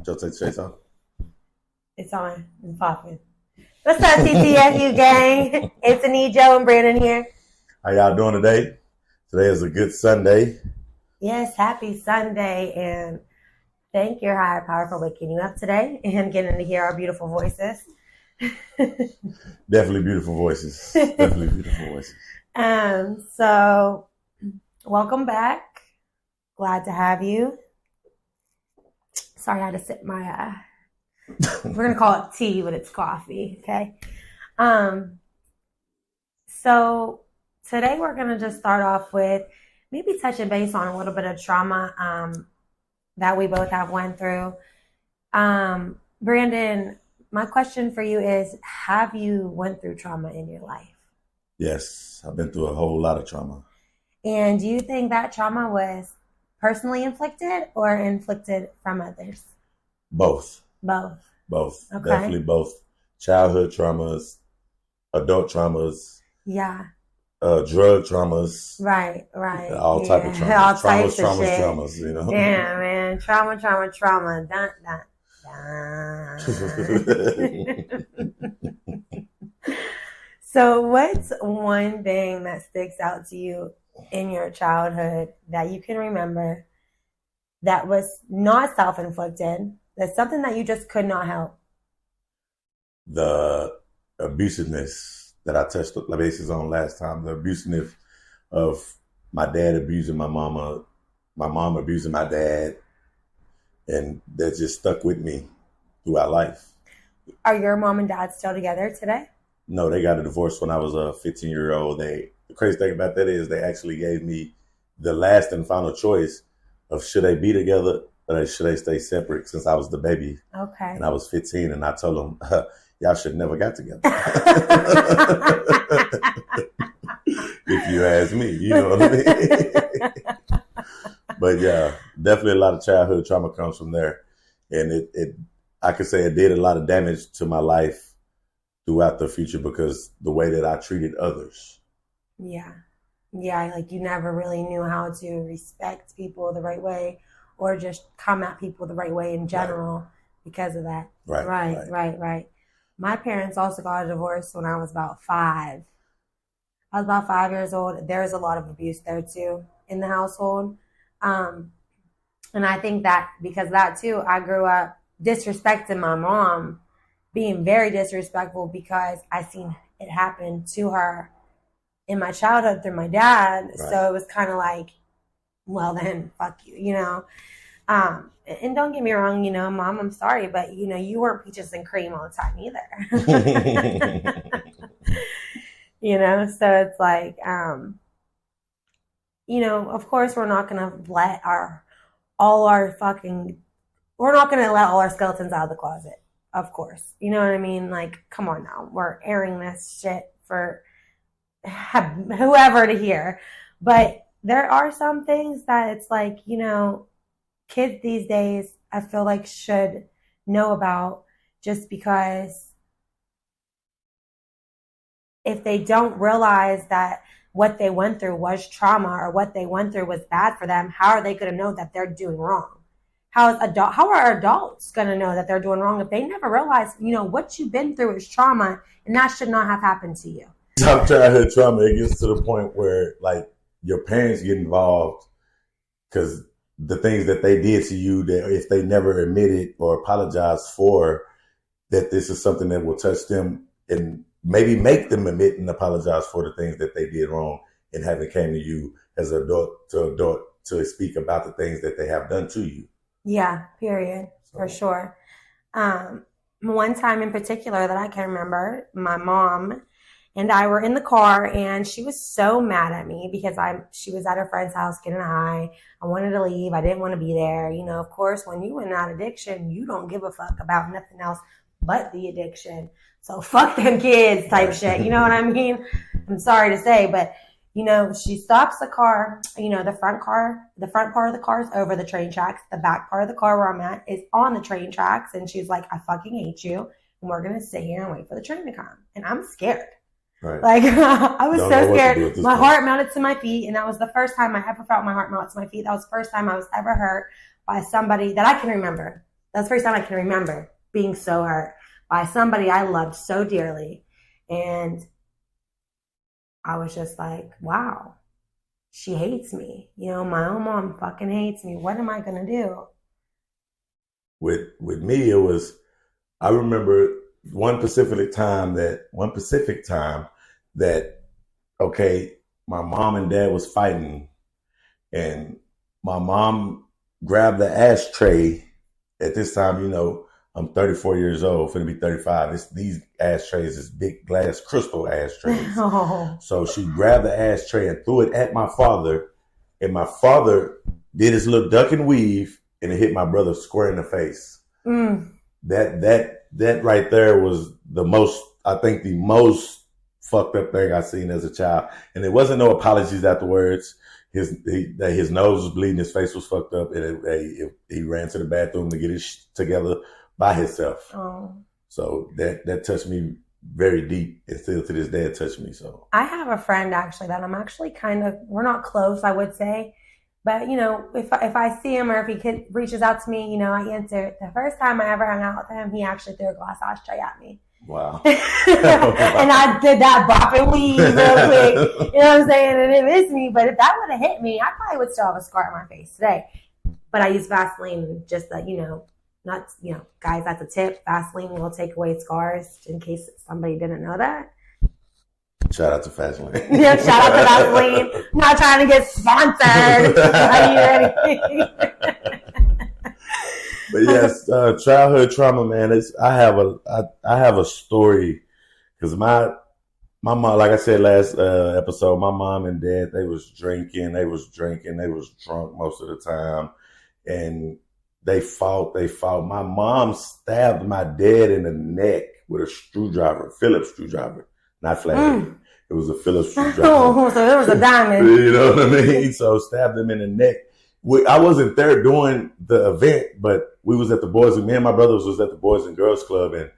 Joe, take the chase off. It's on. It's popping. What's up, TTFU gang? It's Annie, Joe, and Brandon here. How y'all doing today? Today is a good Sunday. Yes, happy Sunday, and thank your higher power for waking you up today and getting to hear our beautiful voices. Definitely beautiful voices. Definitely beautiful voices. So welcome back. Glad to have you. Sorry, I had to sip my we're gonna call it tea, but it's coffee, okay? So today we're gonna just start off with maybe touching base on a little bit of trauma that we both have went through. Brandon, my question for you is, have you went through trauma in your life? Yes, I've been through a whole lot of trauma. And do you think that trauma was personally inflicted or inflicted from others? Both. Both. Okay. Definitely both. Childhood traumas, adult traumas. Yeah. Drug traumas. Right. All type of traumas. All types of shit. Traumas, you know. Yeah, man. Trauma. Dun, dun, dun. So what's one thing that sticks out to you in your childhood that you can remember that was not self-inflicted, that's something that you just could not help? The abusiveness that I touched the bases on last time, the abusiveness of my dad abusing my mama, my mom abusing my dad, and that just stuck with me throughout life. Are your mom and dad still together today? No, they got a divorce when I was a 15-year-old. The crazy thing about that is they actually gave me the last and final choice of should they be together or should they stay separate, since I was the baby. Okay. And I was 15, and I told them, y'all should never got together. If you ask me, you know what I mean? But yeah, definitely a lot of childhood trauma comes from there. And I could say it did a lot of damage to my life throughout the future because the way that I treated others. Yeah, like you never really knew how to respect people the right way or just come at people the right way in general because of that. Right. My parents also got a divorce when I was about 5. I was about 5 years old. There was a lot of abuse there too in the household. And I think that because of that too, I grew up disrespecting my mom, being very disrespectful because I seen it happen to her in my childhood through my dad. Right. So it was kind of like, well then, fuck you, you know. And don't get me wrong, you know, Mom, I'm sorry, but you know, you weren't peaches and cream all the time either. You know, so it's like, you know, of course we're not gonna let all our skeletons out of the closet. Of course. You know what I mean? Like, come on now. We're airing this shit for whoever to hear. But there are some things that it's like, you know, kids these days, I feel like should know about, just because if they don't realize that what they went through was trauma or what they went through was bad for them, how are they going to know that they're doing wrong? How are adults going to know that they're doing wrong if they never realize, you know, what you've been through is trauma and that should not have happened to you? Top childhood trauma, it gets to the point where, like, your parents get involved because the things that they did to you, that if they never admitted or apologized for, that this is something that will touch them and maybe make them admit and apologize for the things that they did wrong and haven't came to you as an adult to speak about the things that they have done to you. Yeah, period. For sure. One time in particular that I can remember, my mom and I were in the car and she was so mad at me because she was at her friend's house getting high. I wanted to leave. I didn't want to be there. You know, of course, when you in that addiction, you don't give a fuck about nothing else but the addiction. So fuck them kids type shit. You know what I mean? I'm sorry to say, but you know, she stops the car, you know, the front part of the car is over the train tracks. The back part of the car where I'm at is on the train tracks. And she's like, I fucking hate you. And we're going to sit here and wait for the train to come. And I'm scared. Right. Like, I was so scared. My heart mounted to my feet. And that was the first time I ever felt my heart mount to my feet. That was the first time I was ever hurt by somebody that I can remember. That's the first time I can remember being so hurt by somebody I loved so dearly. And I was just like, wow, she hates me. You know, my own mom fucking hates me. What am I going to do? With me, it was, I remember one Pacific time that, okay, my mom and dad was fighting, and my mom grabbed the ashtray. At this time, you know, I'm 34 years old, finna be 35. These ashtrays is big glass crystal ashtrays. Oh. So she grabbed the ashtray and threw it at my father, and my father did his little duck and weave, and it hit my brother square in the face. That right there was the most fucked up thing I seen as a child. And there wasn't no apologies afterwards. His nose was bleeding, his face was fucked up, and he ran to the bathroom to get his shit together by himself. Oh. So that touched me very deep, and still to this day it touched me. So I have a friend actually that I'm actually we're not close, I would say. But, you know, if I see him or if he reaches out to me, you know, I answer. The first time I ever hung out with him, he actually threw a glass ashtray at me. Wow. And I did that bop and weave real quick. You know what I'm saying? And it missed me. But if that would have hit me, I probably would still have a scar on my face today. But I use Vaseline just that, you know, not, you know, guys, that's a tip. Vaseline will take away scars in case somebody didn't know that. Shout out to Vaseline. Yeah, shout out to Vaseline. I'm not trying to get sponsored. But yes, childhood trauma, man. I have a story because my mom, like I said last episode, my mom and dad, they was drinking, they was drunk most of the time, and they fought. My mom stabbed my dad in the neck with a screwdriver, Phillips screwdriver. Not flathead. It was a Phillips screwdriver. Oh, so it was a diamond. You know what I mean? So stabbed him in the neck. I wasn't there during the event, but me and my brothers was at the Boys and Girls Club, and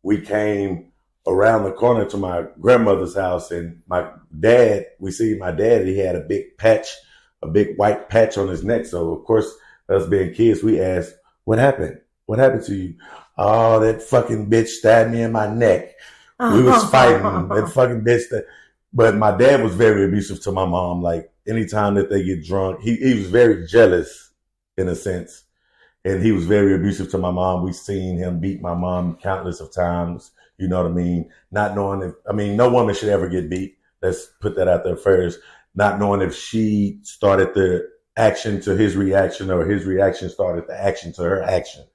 we came around the corner to my grandmother's house, and my dad, he had a big white patch on his neck. So of course, us being kids, we asked, what happened? What happened to you? Oh, that fucking bitch stabbed me in my neck. We was fighting, that fucking bitch. But my dad was very abusive to my mom. Like anytime that they get drunk, he was very jealous in a sense. And he was very abusive to my mom. We seen him beat my mom countless of times. You know what I mean? Not knowing no woman should ever get beat. Let's put that out there first. Not knowing if she started the action to his reaction or his reaction started the action to her action.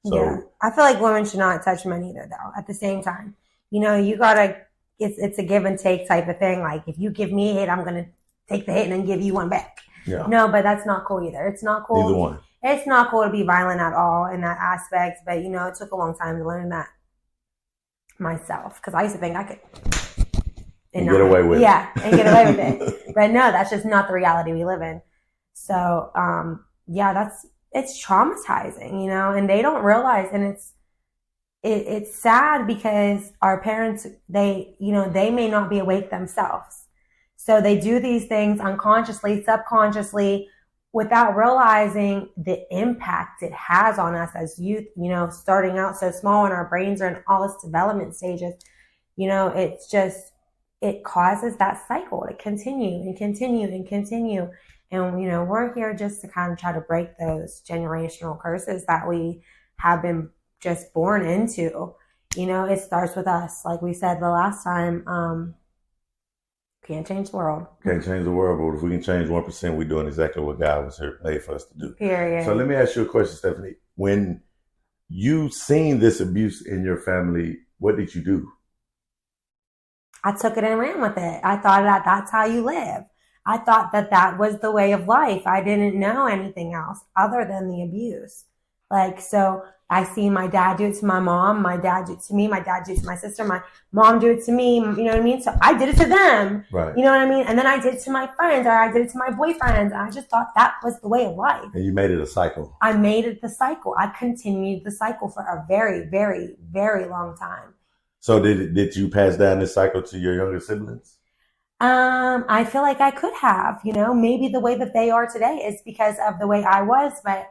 So yeah. I feel like women should not touch men either, though, at the same time. You know, it's a give and take type of thing. Like, if you give me a hit, I'm going to take the hit and then give you one back. Yeah. No, but that's not cool either. It's not cool. Either one. It's not cool to be violent at all in that aspect. But, you know, it took a long time to learn that myself. Because I used to think I could. And get away with it. Yeah, and get away with it. But no, that's just not the reality we live in. So, it's traumatizing, you know, and they don't realize, and it's sad because our parents, they may not be awake themselves. So they do these things unconsciously, subconsciously, without realizing the impact it has on us as youth, you know, starting out so small and our brains are in all its development stages. You know, it causes that cycle to continue and continue and continue. And, you know, we're here just to kind of try to break those generational curses that we have been just born into. You know, it starts with us. Like we said the last time, can't change the world. Can't change the world, but if we can change 1%, we're doing exactly what God was here made for us to do. Period. So let me ask you a question, Stephanie. When you seen this abuse in your family, what did you do? I took it and ran with it. I thought that's how you live. I thought that was the way of life. I didn't know anything else other than the abuse. Like, so I see my dad do it to my mom, my dad do it to me, my dad do it to my sister, my mom do it to me, you know what I mean? So I did it to them, right. You know what I mean? And then I did it to my friends, or I did it to my boyfriends, and I just thought that was the way of life. And you made it a cycle. I made it the cycle. I continued the cycle for a very, very, very long time. So did you pass down this cycle to your younger siblings? I feel like I could have, you know, maybe the way that they are today is because of the way I was, but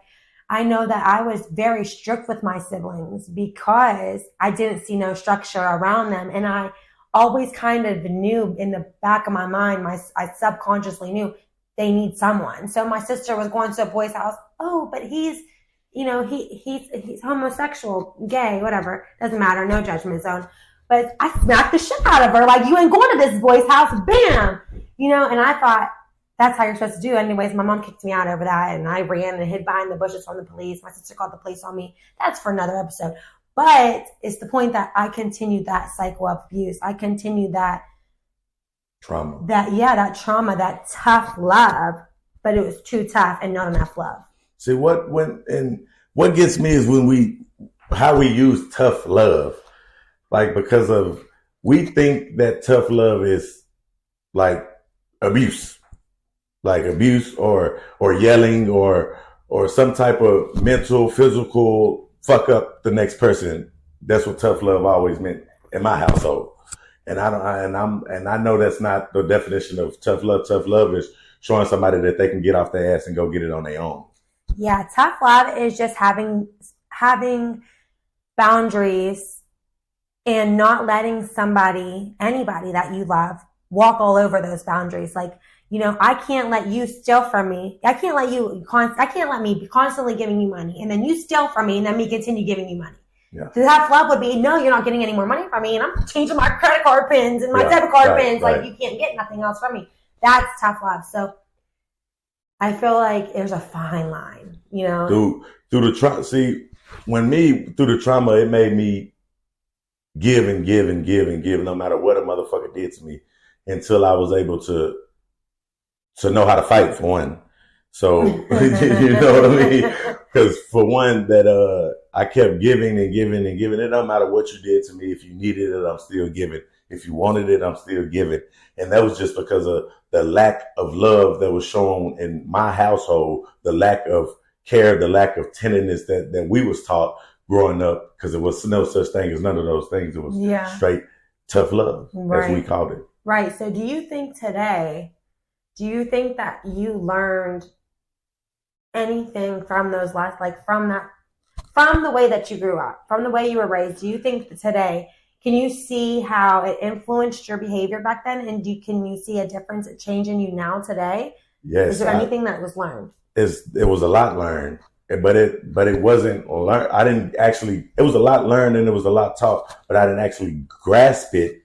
I know that I was very strict with my siblings because I didn't see no structure around them. And I always kind of knew in the back of my mind, I subconsciously knew they need someone. So my sister was going to a boy's house. Oh, but he's, he's homosexual, gay, whatever. Doesn't matter. No judgment zone. But I smacked the shit out of her. Like, you ain't going to this boy's house. Bam. And I thought, that's how you're supposed to do. Anyways, my mom kicked me out over that, and I ran and hid behind the bushes from the police. My sister called the police on me. That's for another episode. But it's the point that I continued that cycle of abuse. I continued that trauma. That trauma, that tough love, but it was too tough and not enough love. See, what gets me is how we use tough love. Like, because we think that tough love is like abuse. Like abuse or yelling or some type of mental, physical fuck up the next person. That's what tough love always meant in my household. And I know that's not the definition of tough love. Tough love is showing somebody that they can get off their ass and go get it on their own. Yeah, tough love is just having boundaries and not letting anybody that you love, walk all over those boundaries. Like, I can't let you steal from me. I can't let me be constantly giving you money and then you steal from me and then me continue giving you money. Yeah. Tough love would be, no, you're not getting any more money from me and I'm changing my credit card pins and my debit card pins. Right. Like, you can't get nothing else from me. That's tough love. So I feel like there's a fine line, Through the trauma. See, through the trauma, it made me give and give and give and give, no matter what a motherfucker did to me, until I was able to know how to fight, for one. So, you know what I mean? Because for one, that I kept giving and giving and giving. It don't matter what you did to me. If you needed it, I'm still giving. If you wanted it, I'm still giving. And that was just because of the lack of love that was shown in my household, the lack of care, the lack of tenderness that we was taught growing up, because there was no such thing as none of those things. It was straight tough love, as we called it. Right. So do you think that you learned anything from those from the way that you grew up, from the way you were raised? Do you think that today, can you see how it influenced your behavior back then? And can you see a difference, a change in you now today? Yes. Is there anything that was learned? It was a lot learned, but it wasn't learned. It was a lot learned and it was a lot taught, but I didn't actually grasp it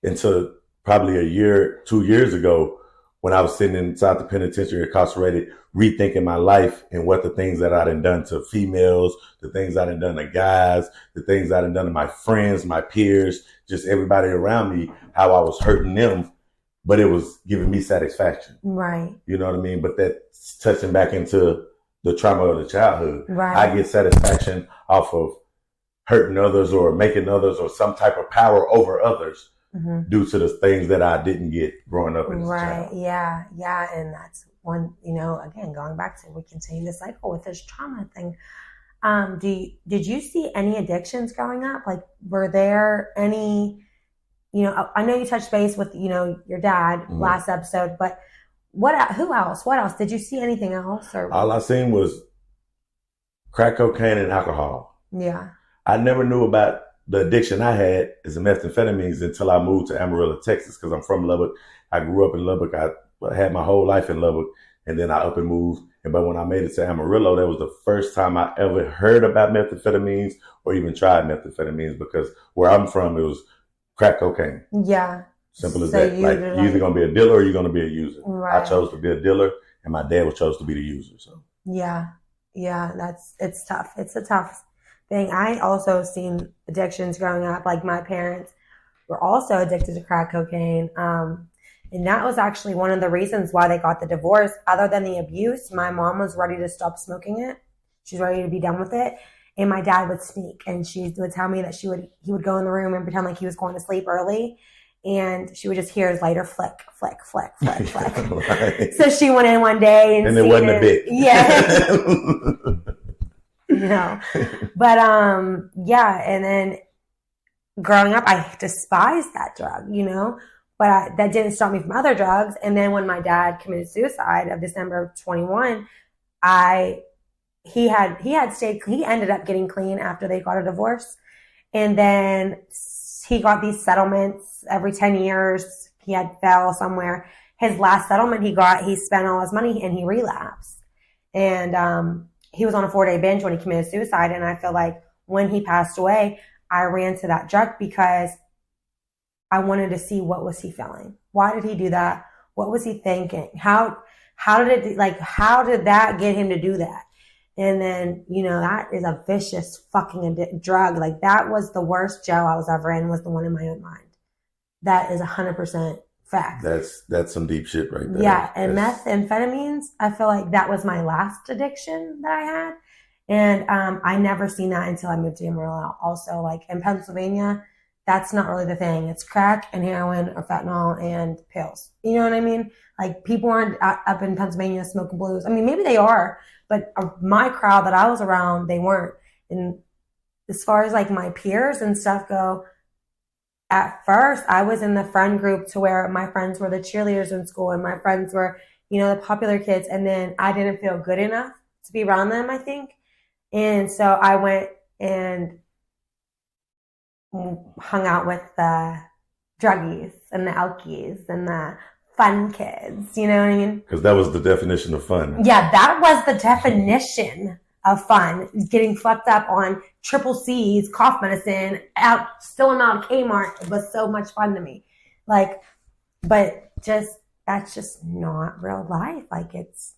until probably 2 years ago, when I was sitting inside the penitentiary, incarcerated, rethinking my life and what the things that I done done to females, the things I done done to guys, the things I done done to my friends, my peers, just everybody around me, how I was hurting them, but it was giving me satisfaction. Right. You know what I mean? But that's touching back into the trauma of the childhood. Right. I get satisfaction off of hurting others or making others or some type of power over others. Mm-hmm. Due to the things that I didn't get growing up as a child. Yeah. And that's one, again, going back to, we continue the cycle with this trauma thing. Did you see any addictions growing up? Like, were there any, I know you touched base with, your dad last episode, but who else? What else? Did you see anything else? Or? All I seen was crack cocaine and alcohol. Yeah. I never knew about the addiction I had is methamphetamines until I moved to Amarillo, Texas, because I'm from Lubbock. I grew up in Lubbock. I had my whole life in Lubbock, and then I up and moved. But when I made it to Amarillo, that was the first time I ever heard about methamphetamines or even tried methamphetamines, because where I'm from, it was crack cocaine. Yeah. Simple as that. Like, you're either going to be a dealer or you're going to be a user. Right. I chose to be a dealer, and my dad chose to be the user. So. Yeah. It's tough. It's a tough thing. I also seen addictions growing up. Like, my parents were also addicted to crack cocaine. And that was actually one of the reasons why they got the divorce. Other than the abuse, my mom was ready to stop smoking it. She's ready to be done with it. And my dad would sneak, and she would tell me that he would go in the room and pretend like he was going to sleep early. And she would just hear his lighter flick, flick, flick, flick, flick. Right. So she went in one day and it wasn't a bit. Yeah. But and then growing up, I despised that drug, but that didn't stop me from other drugs. And then when my dad committed suicide of December of 21, I he ended up getting clean after they got a divorce. And then he got these settlements every 10 years. He had fell somewhere. His last settlement he spent all his money and he relapsed. And he was on a 4-day binge when he committed suicide. And I feel like when he passed away, I ran to that drug because I wanted to see what was he feeling. Why did he do that? What was he thinking? How did that get him to do that? And then, that is a vicious fucking drug. Like, that was the worst jail I was ever in, was the one in my own mind. That is 100% fact. That's some deep shit right there. Yeah. And methamphetamines, I feel like that was my last addiction that I had. And I never seen that until I moved to Amarillo. Also, like, in Pennsylvania, that's not really the thing. It's crack and heroin or fentanyl and pills. You know what I mean? Like, people aren't up in Pennsylvania smoking blues. I mean, maybe they are, but my crowd that I was around, they weren't. And as far as like my peers and stuff go, at first I was in the friend group to where my friends were the cheerleaders in school and my friends were, the popular kids. And then I didn't feel good enough to be around them, I think. And so I went and hung out with the druggies and the alkies and the fun kids, you know what I mean? Because that was the definition of fun. Yeah, that was the definition of fun. Getting fucked up on triple C's, cough medicine, still out of Kmart. It was so much fun to me. Like, but that's just not real life. Like, it's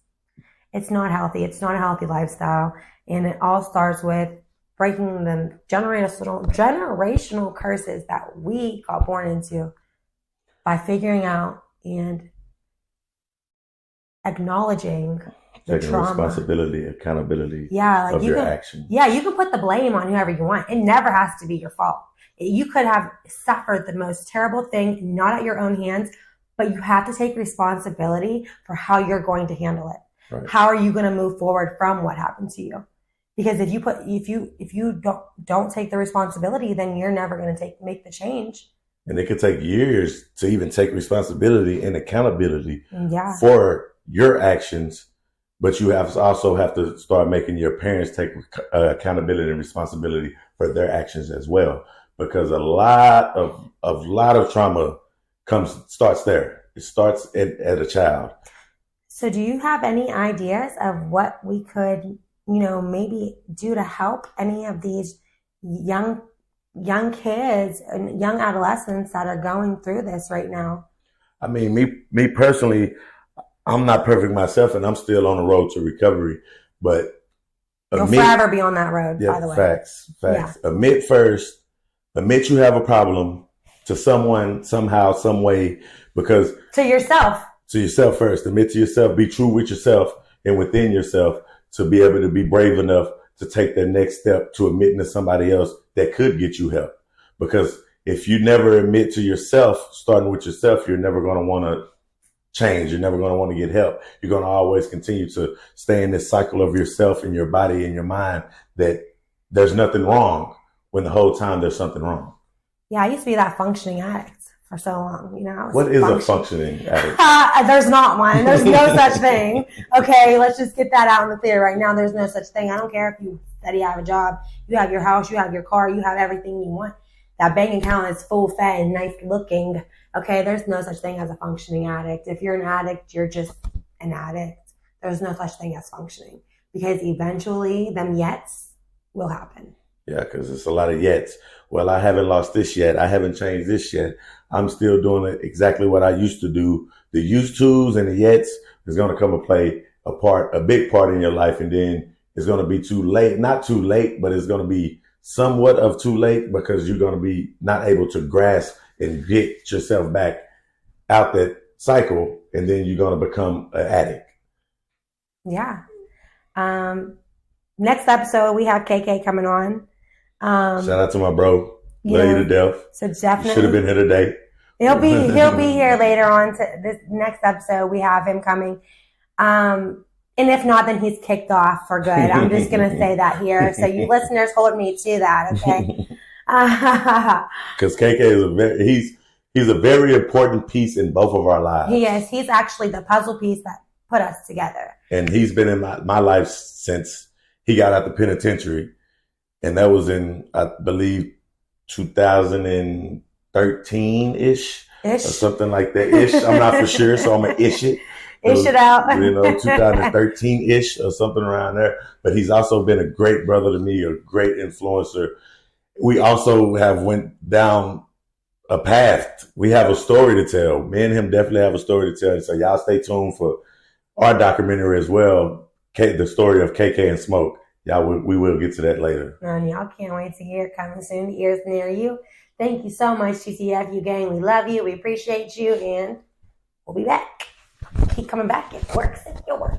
not healthy. It's not a healthy lifestyle. And it all starts with breaking the generational curses that we got born into by figuring out and acknowledging the trauma. Responsibility, accountability of your actions. Yeah, you can put the blame on whoever you want. It never has to be your fault. You could have suffered the most terrible thing, not at your own hands, but you have to take responsibility for how you're going to handle it. Right. How are you going to move forward from what happened to you? Because if you don't take the responsibility, then you're never going to make the change. And it could take years to even take responsibility and accountability for your actions. But you also have to start making your parents take accountability and responsibility for their actions as well. Because a lot of trauma starts there. It starts at a child. So do you have any ideas of what we could, maybe do to help any of these young kids and young adolescents that are going through this right now? I mean, me personally, I'm not perfect myself and I'm still on the road to recovery, but you'll forever be on that road, by the way. Facts. Yeah. Admit you have a problem to someone, somehow, some way, because to yourself first. Admit to yourself, be true with yourself and within yourself to be able to be brave enough to take that next step to admitting to somebody else that could get you help. Because if you never admit to yourself, starting with yourself, you're never going to want to change. You're never going to want to get help. You're going to always continue to stay in this cycle of yourself and your body and your mind that there's nothing wrong when the whole time there's something wrong. Yeah, I used to be that functioning addict for so long. What is a functioning addict? There's not one. There's no such thing. Okay, let's just get that out in the clear right now. There's no such thing. I don't care if you study, have a job, you have your house, you have your car, you have everything you want. That bank account is full fed and nice looking. Okay, there's no such thing as a functioning addict. If you're an addict, you're just an addict. There's no such thing as functioning because eventually them yets will happen. Yeah, because it's a lot of yets. Well, I haven't lost this yet. I haven't changed this yet. I'm still doing it exactly what I used to do. The used tos and the yets is going to come and play a big part in your life. And then it's going to be too late, not too late, but it's going to be somewhat of too late because you're going to be not able to grasp and get yourself back out that cycle. And then you're going to become an addict. Yeah. Next episode, we have KK coming on. Shout out to my bro. Love you to death. So definitely should have been here today. He'll be here later on to this next episode. We have him coming. And if not, then he's kicked off for good. I'm just going to say that here. So you listeners hold me to that. Okay. Cause KK he's a very important piece in both of our lives. He is. He's actually the puzzle piece that put us together. And he's been in my life since he got out the penitentiary, and that was in, I believe, 2013-ish or something like that. Ish. I'm not for sure, so I'm gonna ish it. Ish it out. 2013-ish or something around there. But he's also been a great brother to me, a great influencer. We also have went down a path. We have a story to tell. Me and him definitely have a story to tell. So y'all stay tuned for our documentary as well. The story of KK and Smoke. We will get to that later. And y'all can't wait to hear it coming soon. The ears near you. Thank you so much, TTFU gang. We love you. We appreciate you. And we'll be back. Keep coming back. It works. It works.